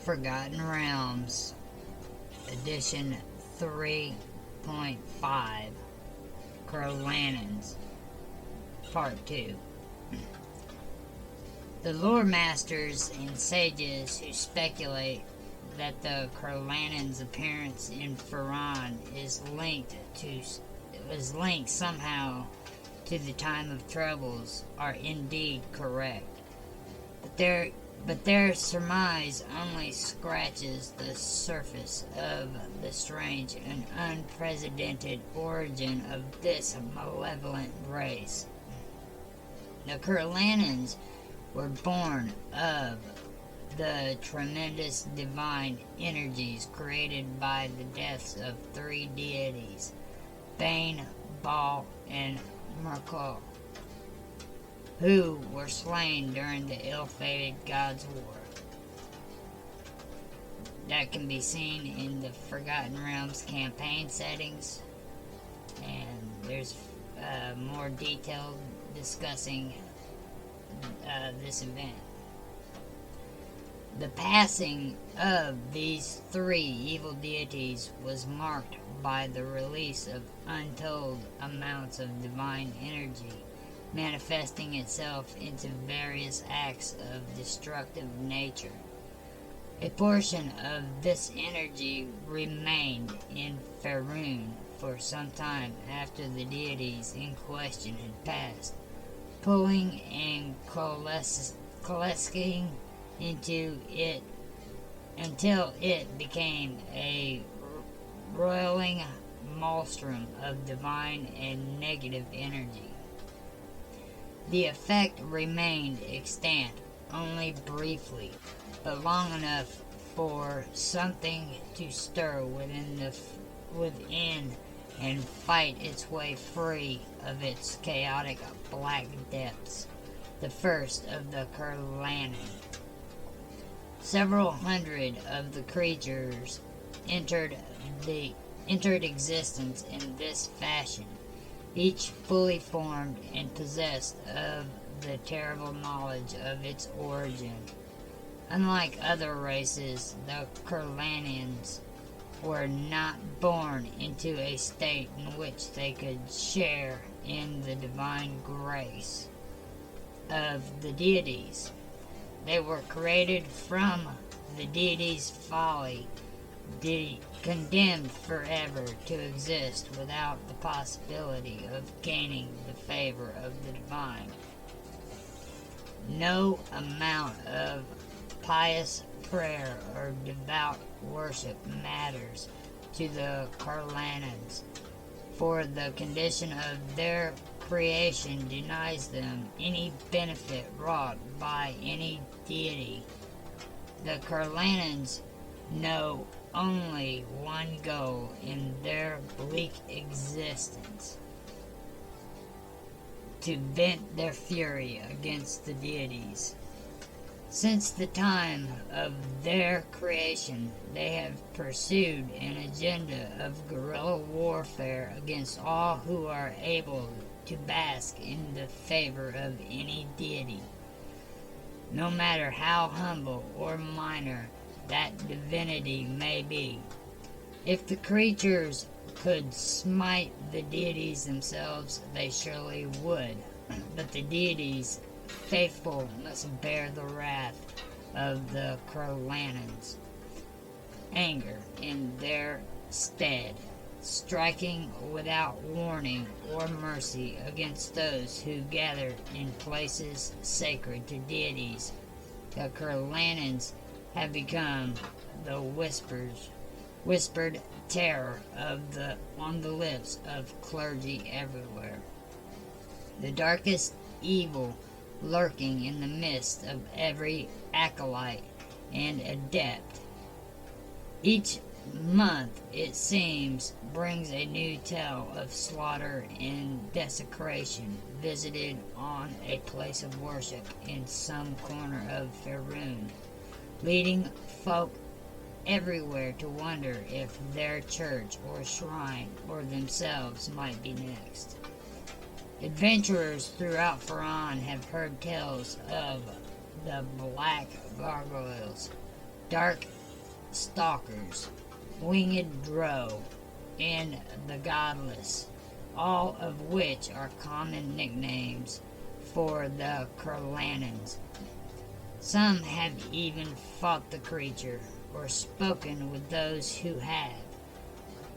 Forgotten Realms, Edition 3.5, Lanans, Part 2. The lore masters and sages who speculate that the Lanans' appearance in Faran is linked somehow to the time of troubles are indeed correct. But their surmise only scratches the surface of the strange and unprecedented origin of this malevolent race. The Lanans were born of the tremendous divine energies created by the deaths of three deities, Bane, Baal, and Merkul, who were slain during the ill-fated God's War. That can be seen in the Forgotten Realms campaign settings, and there's more detail discussing this event. The passing of these three evil deities was marked by the release of untold amounts of divine energy, manifesting itself into various acts of destructive nature. A portion of this energy remained in Faerun for some time after the deities in question had passed, pulling and coalescing into it until it became a roiling maelstrom of divine and negative energy. The effect remained extant only briefly, but long enough for something to stir within and fight its way free of its chaotic black depths, the first of the Lanans. Several hundred of the creatures entered existence in this fashion, each fully formed and possessed of the terrible knowledge of its origin. Unlike other races, the Lanans were not born into a state in which they could share in the divine grace of the deities. They were created from the deities' folly, condemned forever to exist without the possibility of gaining the favor of the divine. No amount of pious prayer or devout worship matters to the Lanans, for the condition of their creation denies them any benefit wrought by any deity. The Lanans know only one goal in their bleak existence: to vent their fury against the deities. Since the time of their creation, they have pursued an agenda of guerrilla warfare against all who are able to bask in the favor of any deity, no matter how humble or minor that divinity may be. If the creatures could smite the deities themselves, they surely would, but the deities faithful must bear the wrath of the Lanans' anger in their stead, striking without warning or mercy against those who gather in places sacred to deities. The Lanans have become the whispered terror on the lips of clergy everywhere, the darkest evil lurking in the midst of every acolyte and adept. Each month, it seems, brings a new tale of slaughter and desecration visited on a place of worship in some corner of Faerun, leading folk everywhere to wonder if their church or shrine or themselves might be next. Adventurers throughout Faran have heard tales of the black gargoyles, dark stalkers, winged drow, and the godless, all of which are common nicknames for the Lanans. Some have even fought the creature or spoken with those who have,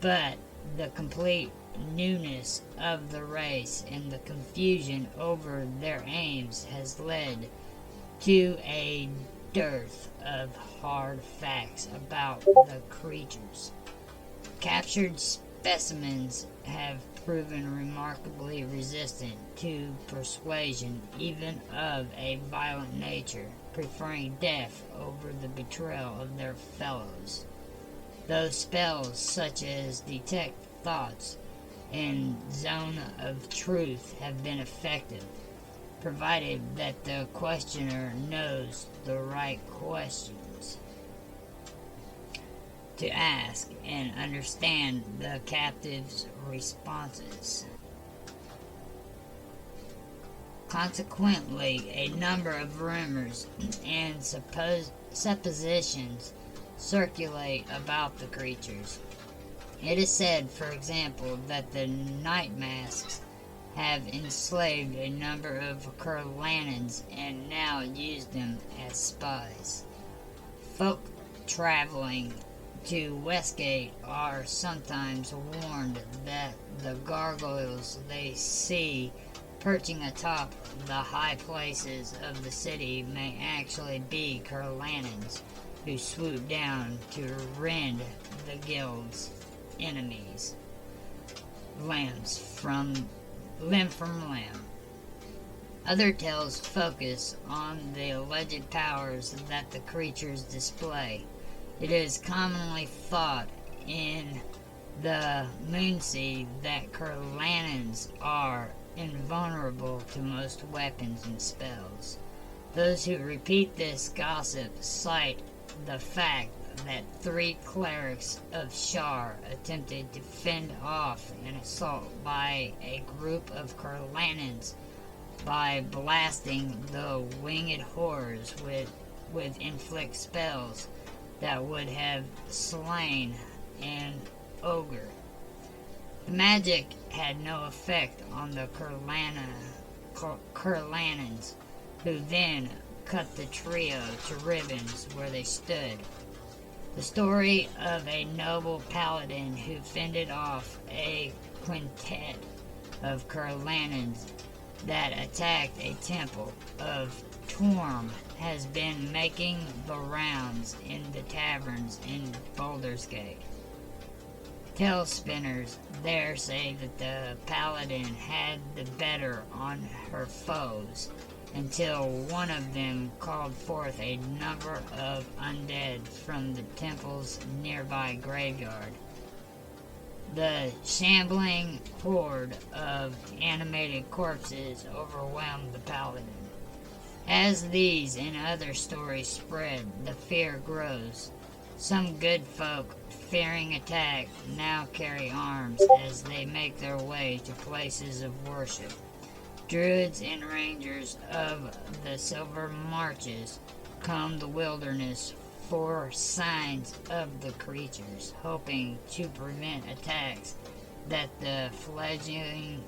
but the complete newness of the race and the confusion over their aims has led to a dearth of hard facts about the creatures. Captured specimens have proven remarkably resistant to persuasion, even of a violent nature, preferring death over the betrayal of their fellows. Though spells such as detect thoughts and zone of truth have been effective, provided that the questioner knows the right questions to ask and understand the captive's responses. Consequently, a number of rumors and suppositions circulate about the creatures. It is said, for example, that the Night Masks have enslaved a number of Lanans and now use them as spies. Folk traveling to Westgate are sometimes warned that the gargoyles they see perching atop the high places of the city may actually be Lanans who swoop down to rend the guild's enemies limb from limb. Other tales focus on the alleged powers that the creatures display. It is commonly thought in the Moonsea that Lanans are invulnerable to most weapons and spells. Those who repeat this gossip cite the fact that 3 clerics of Shar attempted to fend off an assault by a group of Lanans by blasting the winged horrors with inflict spells that would have slain an ogre. The magic had no effect on the Lanans, who then cut the trio to ribbons where they stood. The story of a noble paladin who fended off a quintet of Lanans that attacked a temple of Torm has been making the rounds in the taverns in Baldur's Gate. Tale spinners there say that the paladin had the better on her foes until one of them called forth a number of undead from the temple's nearby graveyard. The shambling horde of animated corpses overwhelmed the paladin. As these and other stories spread, the fear grows. Some good folk, fearing attack, now carry arms as they make their way to places of worship. Druids and rangers of the Silver Marches comb the wilderness for signs of the creatures, hoping to prevent attacks that the fledgling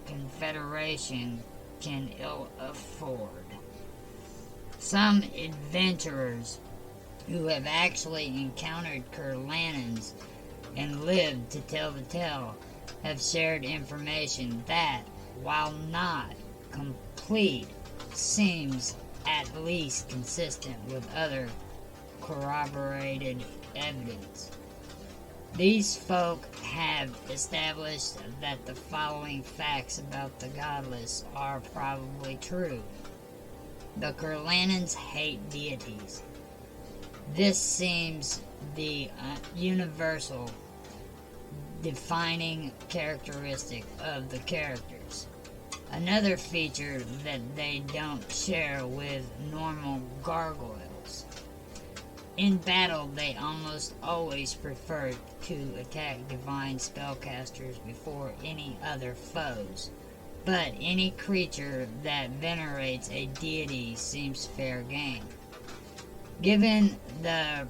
Confederation can ill afford. Some adventurers who have actually encountered Lanans and lived to tell the tale have shared information that, while not complete, seems at least consistent with other corroborated evidence. These folk have established that the following facts about the godless are probably true. The Lanans hate deities. This seems the universal defining characteristic of the characters. Another feature that they don't share with normal gargoyles. In battle, they almost always prefer to attack divine spellcasters before any other foes, but any creature that venerates a deity seems fair game. Given the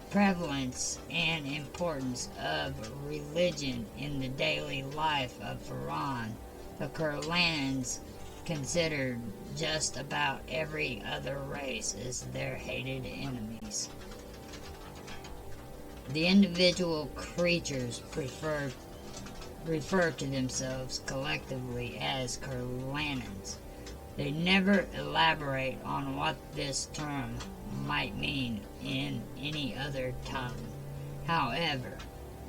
prevalence and importance of religion in the daily life of Iran, the Lanans considered just about every other race as their hated enemies. The individual creatures refer to themselves collectively as Lanans. They never elaborate on what this term might mean in any other tongue. However,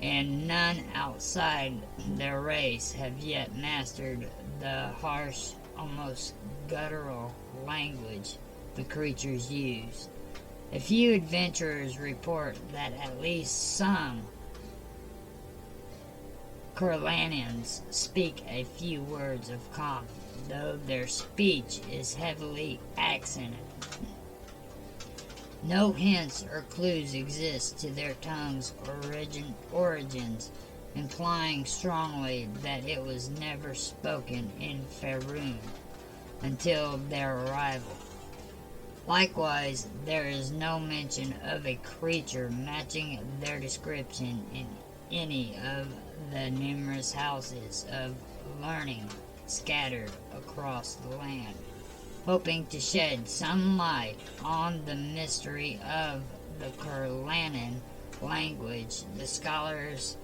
and none outside their race have yet mastered the harsh, almost guttural language the creatures use. A few adventurers report that at least some Lanans speak a few words of common, though their speech is heavily accented. No hints or clues exist to their tongue's origins, implying strongly that it was never spoken in Faerun until their arrival. Likewise, there is no mention of a creature matching their description in any of the numerous houses of learning scattered across the land. Hoping to shed some light on the mystery of the Lanan language, the scholars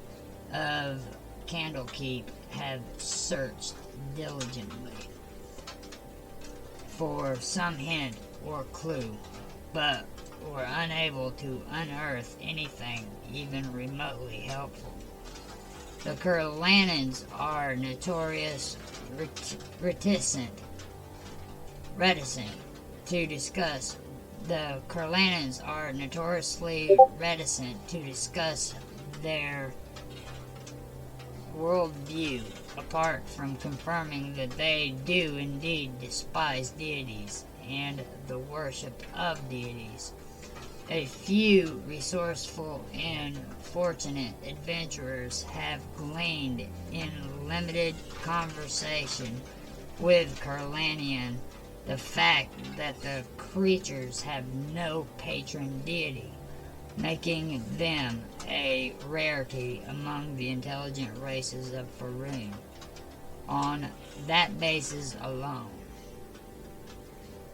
of Candlekeep have searched diligently for some hint or clue, but were unable to unearth anything even remotely helpful. The Lanans are notorious reticent to discuss. The Lanans are notoriously reticent to discuss their worldview, apart from confirming that they do indeed despise deities and the worship of deities. A few resourceful and fortunate adventurers have gleaned in limited conversation with Lanans the fact that the creatures have no patron deity, making them a rarity among the intelligent races of Faerun. On that basis alone,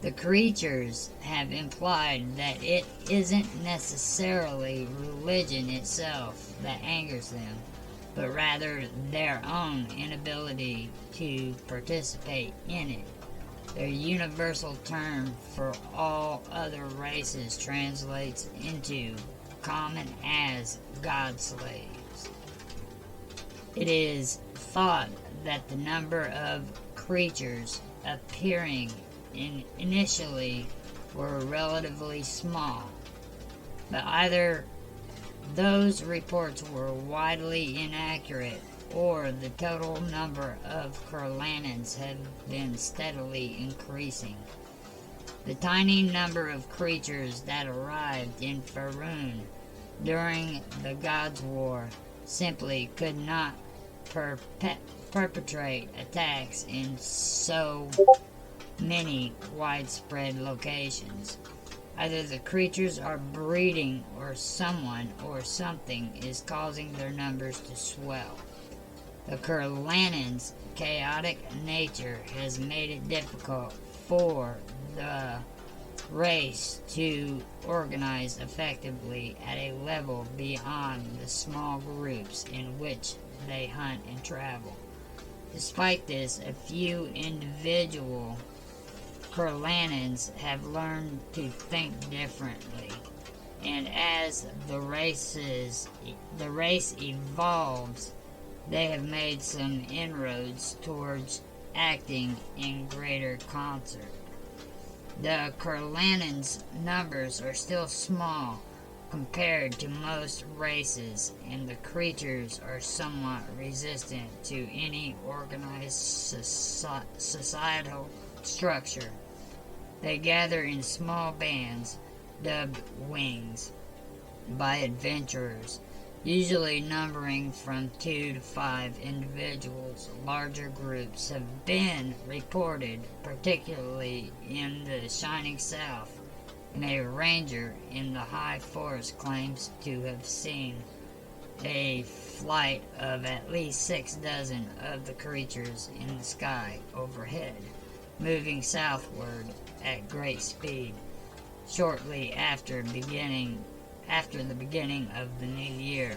the creatures have implied that it isn't necessarily religion itself that angers them, but rather their own inability to participate in it. Their universal term for all other races translates into common as God slaves. It is thought that the number of creatures appearing initially were relatively small, but either those reports were widely inaccurate or the total number of Lanans have been steadily increasing. The tiny number of creatures that arrived in Faerun during the Gods' War simply could not perpetrate attacks in so many widespread locations. Either the creatures are breeding, or someone or something is causing their numbers to swell. The Lanans' chaotic nature has made it difficult for the race to organize effectively at a level beyond the small groups in which they hunt and travel. Despite this, a few individual Lanans have learned to think differently, and as the race evolves, they have made some inroads towards acting in greater concert. The Lanans' numbers are still small compared to most races, and the creatures are somewhat resistant to any organized societal structure. They gather in small bands, dubbed wings, by adventurers, usually numbering from 2 to 5 individuals. Larger groups have been reported, particularly in the Shining South, and a ranger in the high forest claims to have seen a flight of at least 6 dozen of the creatures in the sky overhead, moving southward at great speed shortly after the beginning of the new year.